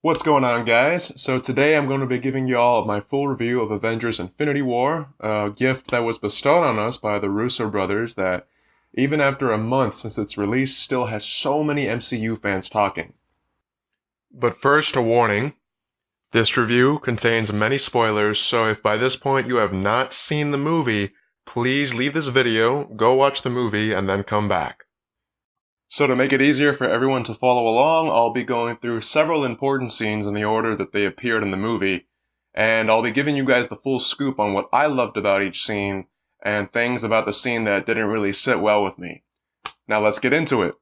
What's going on, guys? So today I'm going to be giving you all my full review of Avengers Infinity War, a gift that was bestowed on us by the Russo brothers that, even after a month since its release, still has so many MCU fans talking. But first, a warning. This review contains many spoilers, so if by this point you have not seen the movie, please leave this video, go watch the movie, and then come back. So to make it easier for everyone to follow along, I'll be going through several important scenes in the order that they appeared in the movie, and I'll be giving you guys the full scoop on what I loved about each scene, and things about the scene that didn't really sit well with me. Now let's get into it.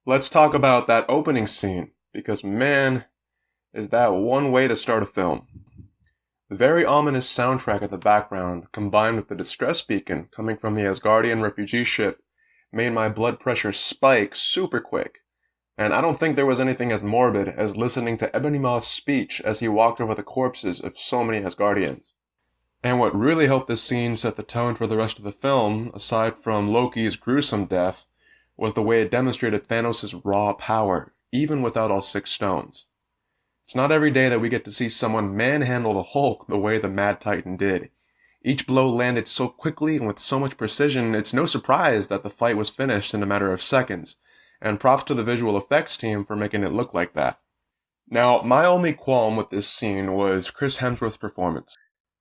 Let's talk about that opening scene, because man, is that one way to start a film. The very ominous soundtrack in the background, combined with the distress beacon coming from the Asgardian refugee ship, made my blood pressure spike super quick, and I don't think there was anything as morbid as listening to Ebony Maw's speech as he walked over the corpses of so many Asgardians. And what really helped this scene set the tone for the rest of the film, aside from Loki's gruesome death, was the way it demonstrated Thanos' raw power, even without all 6 stones. It's not every day that we get to see someone manhandle the Hulk the way the Mad Titan did. Each blow landed so quickly and with so much precision, it's no surprise that the fight was finished in a matter of seconds, and props to the visual effects team for making it look like that. Now, my only qualm with this scene was Chris Hemsworth's performance.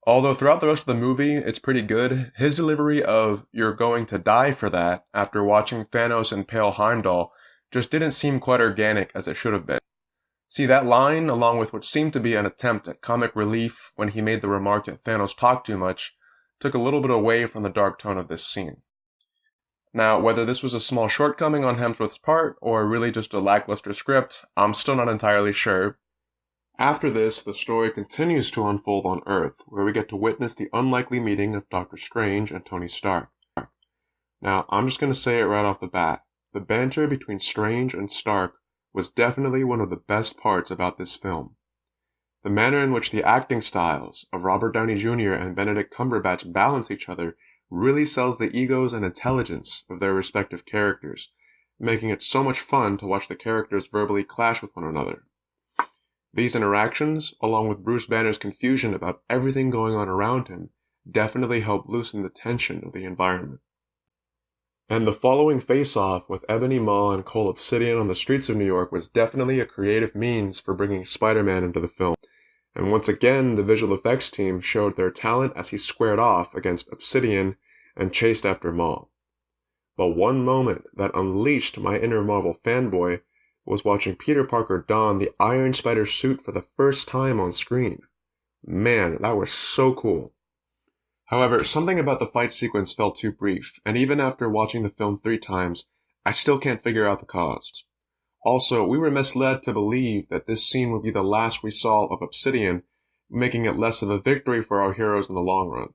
Although throughout the rest of the movie, it's pretty good, his delivery of "you're going to die for that" after watching Thanos impale Heimdall just didn't seem quite organic as it should have been. See, that line, along with what seemed to be an attempt at comic relief when he made the remark that Thanos talked too much, took a little bit away from the dark tone of this scene. Now, whether this was a small shortcoming on Hemsworth's part, or really just a lackluster script, I'm still not entirely sure. After this, the story continues to unfold on Earth, where we get to witness the unlikely meeting of Doctor Strange and Tony Stark. Now, I'm just going to say it right off the bat. The banter between Strange and Stark was definitely one of the best parts about this film. The manner in which the acting styles of Robert Downey Jr. and Benedict Cumberbatch balance each other really sells the egos and intelligence of their respective characters, making it so much fun to watch the characters verbally clash with one another. These interactions, along with Bruce Banner's confusion about everything going on around him, definitely help loosen the tension of the environment. And the following face-off with Ebony Maw and Cole Obsidian on the streets of New York was definitely a creative means for bringing Spider-Man into the film. And once again, the visual effects team showed their talent as he squared off against Obsidian and chased after Maw. But one moment that unleashed my inner Marvel fanboy was watching Peter Parker don the Iron Spider suit for the first time on screen. Man, that was so cool. However, something about the fight sequence felt too brief, and even after watching the film 3 times, I still can't figure out the cause. Also, we were misled to believe that this scene would be the last we saw of Obsidian, making it less of a victory for our heroes in the long run.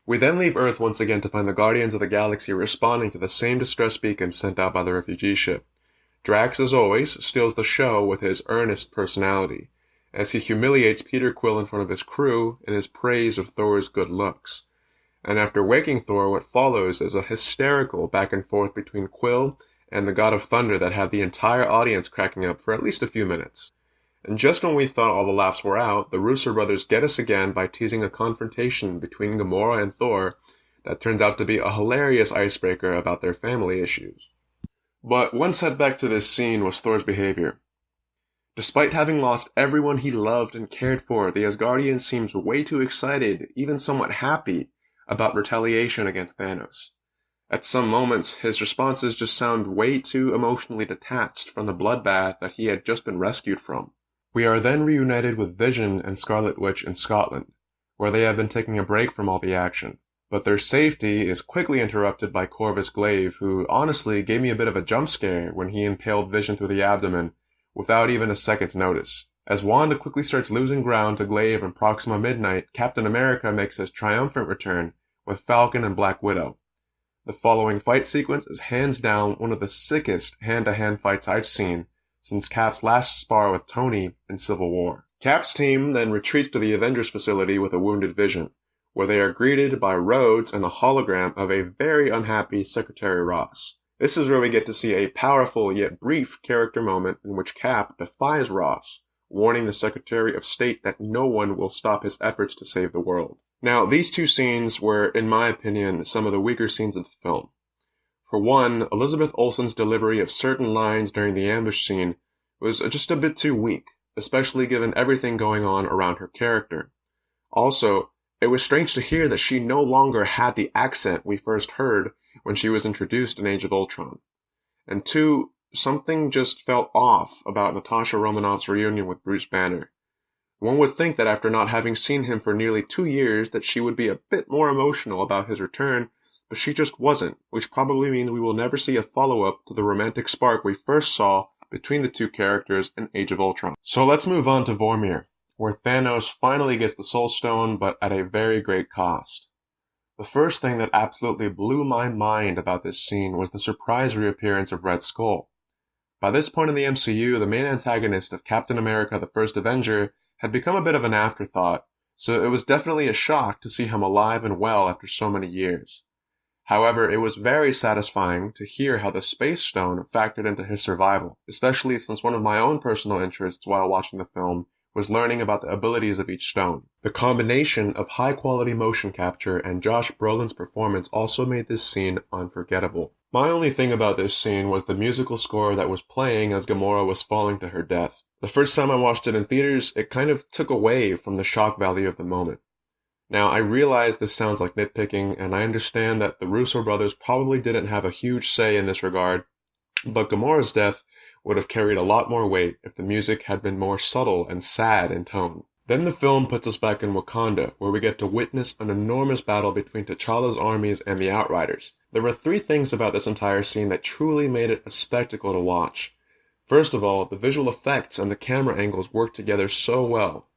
We then leave Earth once again to find the Guardians of the Galaxy responding to the same distress beacon sent out by the refugee ship. Drax, as always, steals the show with his earnest personality, as he humiliates Peter Quill in front of his crew in his praise of Thor's good looks. And after waking Thor, what follows is a hysterical back and forth between Quill and the God of Thunder that had the entire audience cracking up for at least a few minutes. And just when we thought all the laughs were out, the Russo brothers get us again by teasing a confrontation between Gamora and Thor that turns out to be a hilarious icebreaker about their family issues. But one setback to this scene was Thor's behavior. Despite having lost everyone he loved and cared for, the Asgardian seems way too excited, even somewhat happy, about retaliation against Thanos. At some moments, his responses just sound way too emotionally detached from the bloodbath that he had just been rescued from. We are then reunited with Vision and Scarlet Witch in Scotland, where they have been taking a break from all the action. But their safety is quickly interrupted by Corvus Glaive, who honestly gave me a bit of a jump scare when he impaled Vision through the abdomen, without even a second's notice. As Wanda quickly starts losing ground to Glaive and Proxima Midnight, Captain America makes his triumphant return with Falcon and Black Widow. The following fight sequence is hands down one of the sickest hand-to-hand fights I've seen since Cap's last spar with Tony in Civil War. Cap's team then retreats to the Avengers facility with a wounded Vision, where they are greeted by Rhodes and a hologram of a very unhappy Secretary Ross. This is where we get to see a powerful yet brief character moment in which Cap defies Ross, warning the Secretary of State that no one will stop his efforts to save the world. Now, these two scenes were, in my opinion, some of the weaker scenes of the film. For one, Elizabeth Olsen's delivery of certain lines during the ambush scene was just a bit too weak, especially given everything going on around her character. Also, it was strange to hear that she no longer had the accent we first heard when she was introduced in Age of Ultron. And two, something just felt off about Natasha Romanoff's reunion with Bruce Banner. One would think that after not having seen him for nearly 2 years that she would be a bit more emotional about his return, but she just wasn't, which probably means we will never see a follow-up to the romantic spark we first saw between the two characters in Age of Ultron. So let's move on to Vormir, where Thanos finally gets the Soul Stone, but at a very great cost. The first thing that absolutely blew my mind about this scene was the surprise reappearance of Red Skull. By this point in the MCU, the main antagonist of Captain America the First Avenger had become a bit of an afterthought, so it was definitely a shock to see him alive and well after so many years. However, it was very satisfying to hear how the Space Stone factored into his survival, especially since one of my own personal interests while watching the film was learning about the abilities of each stone. The combination of high-quality motion capture and Josh Brolin's performance also made this scene unforgettable. My only thing about this scene was the musical score that was playing as Gamora was falling to her death. The first time I watched it in theaters, it kind of took away from the shock value of the moment. Now, I realize this sounds like nitpicking, and I understand that the Russo brothers probably didn't have a huge say in this regard, but Gamora's death would have carried a lot more weight if the music had been more subtle and sad in tone. Then the film puts us back in Wakanda, where we get to witness an enormous battle between T'Challa's armies and the Outriders. There were 3 things about this entire scene that truly made it a spectacle to watch. First of all, the visual effects and the camera angles worked together so well.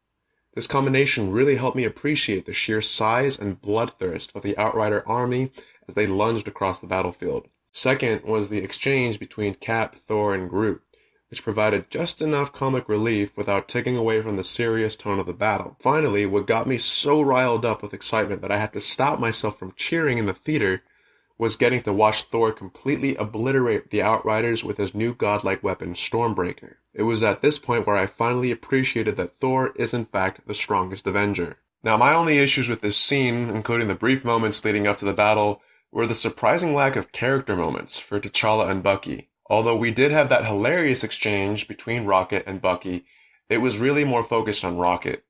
This combination really helped me appreciate the sheer size and bloodthirst of the Outrider army as they lunged across the battlefield. Second was the exchange between Cap, Thor, and Groot, which provided just enough comic relief without taking away from the serious tone of the battle. Finally, what got me so riled up with excitement that I had to stop myself from cheering in the theater was getting to watch Thor completely obliterate the Outriders with his new godlike weapon, Stormbreaker. It was at this point where I finally appreciated that Thor is in fact the strongest Avenger. Now, my only issues with this scene, including the brief moments leading up to the battle, were the surprising lack of character moments for T'Challa and Bucky. Although we did have that hilarious exchange between Rocket and Bucky, it was really more focused on Rocket.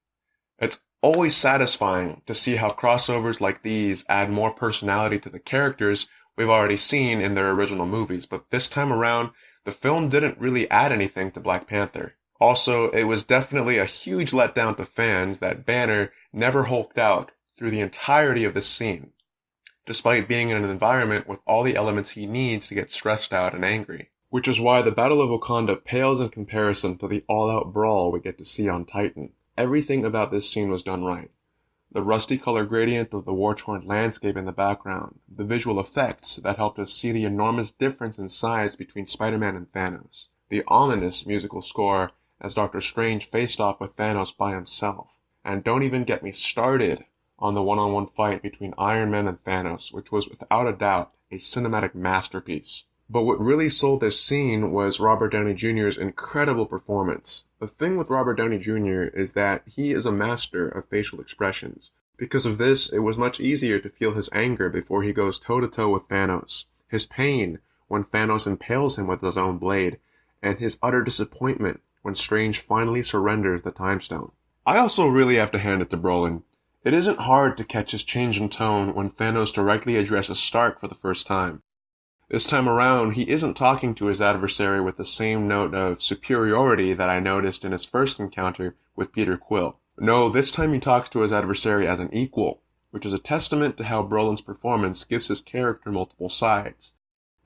It's always satisfying to see how crossovers like these add more personality to the characters we've already seen in their original movies, but this time around, the film didn't really add anything to Black Panther. Also, it was definitely a huge letdown to fans that Banner never hulked out through the entirety of this scene, despite being in an environment with all the elements he needs to get stressed out and angry. Which is why the Battle of Wakanda pales in comparison to the all-out brawl we get to see on Titan. Everything about this scene was done right. The rusty color gradient of the war-torn landscape in the background, the visual effects that helped us see the enormous difference in size between Spider-Man and Thanos, the ominous musical score as Doctor Strange faced off with Thanos by himself, and don't even get me started on the one-on-one fight between Iron Man and Thanos, which was without a doubt a cinematic masterpiece. But what really sold this scene was Robert Downey Jr.'s incredible performance. The thing with Robert Downey Jr. is that he is a master of facial expressions. Because of this, it was much easier to feel his anger before he goes toe-to-toe with Thanos, his pain when Thanos impales him with his own blade, and his utter disappointment when Strange finally surrenders the Time Stone. I also really have to hand it to Brolin. It isn't hard to catch his change in tone when Thanos directly addresses Stark for the first time. This time around, he isn't talking to his adversary with the same note of superiority that I noticed in his first encounter with Peter Quill. No, this time he talks to his adversary as an equal, which is a testament to how Brolin's performance gives his character multiple sides,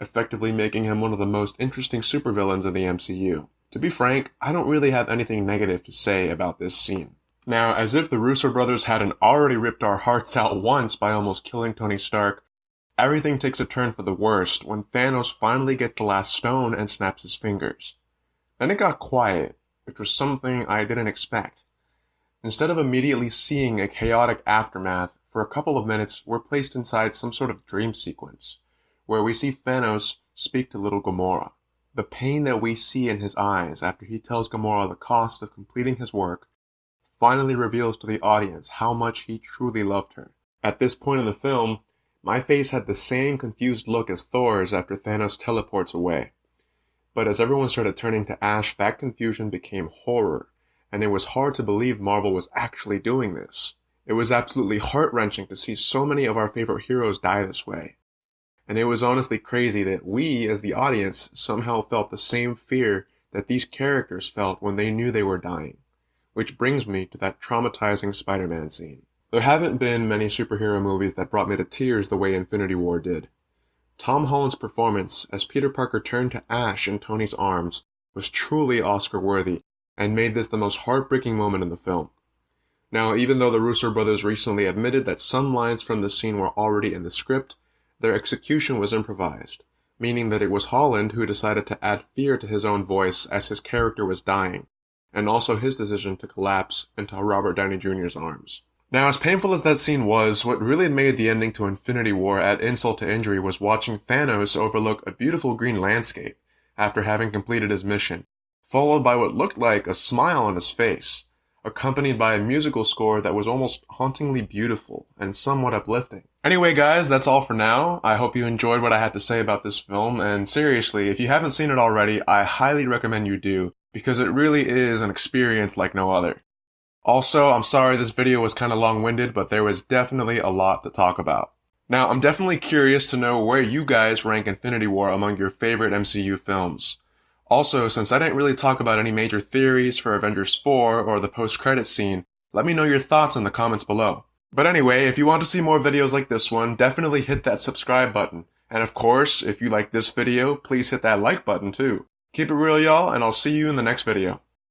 effectively making him one of the most interesting supervillains in the MCU. To be frank, I don't really have anything negative to say about this scene. Now, as if the Russo brothers hadn't already ripped our hearts out once by almost killing Tony Stark, everything takes a turn for the worst when Thanos finally gets the last stone and snaps his fingers. Then it got quiet, which was something I didn't expect. Instead of immediately seeing a chaotic aftermath, for a couple of minutes we're placed inside some sort of dream sequence, where we see Thanos speak to little Gamora. The pain that we see in his eyes after he tells Gamora the cost of completing his work finally reveals to the audience how much he truly loved her. At this point in the film, my face had the same confused look as Thor's after Thanos teleports away. But as everyone started turning to ash, that confusion became horror, and it was hard to believe Marvel was actually doing this. It was absolutely heart-wrenching to see so many of our favorite heroes die this way. And it was honestly crazy that we, as the audience, somehow felt the same fear that these characters felt when they knew they were dying. Which brings me to that traumatizing Spider-Man scene. There haven't been many superhero movies that brought me to tears the way Infinity War did. Tom Holland's performance as Peter Parker turned to ash in Tony's arms was truly Oscar-worthy and made this the most heartbreaking moment in the film. Now, even though the Russo brothers recently admitted that some lines from the scene were already in the script, their execution was improvised, meaning that it was Holland who decided to add fear to his own voice as his character was dying, and also his decision to collapse into Robert Downey Jr.'s arms. Now, as painful as that scene was, what really made the ending to Infinity War add insult to injury was watching Thanos overlook a beautiful green landscape after having completed his mission, followed by what looked like a smile on his face, accompanied by a musical score that was almost hauntingly beautiful and somewhat uplifting. Anyway guys, that's all for now. I hope you enjoyed what I had to say about this film, and seriously, if you haven't seen it already, I highly recommend you do, because it really is an experience like no other. Also, I'm sorry this video was kinda long-winded, but there was definitely a lot to talk about. Now, I'm definitely curious to know where you guys rank Infinity War among your favorite MCU films. Also, since I didn't really talk about any major theories for Avengers 4 or the post-credits scene, let me know your thoughts in the comments below. But anyway, if you want to see more videos like this one, definitely hit that subscribe button. And of course, if you like this video, please hit that like button too. Keep it real, y'all, and I'll see you in the next video.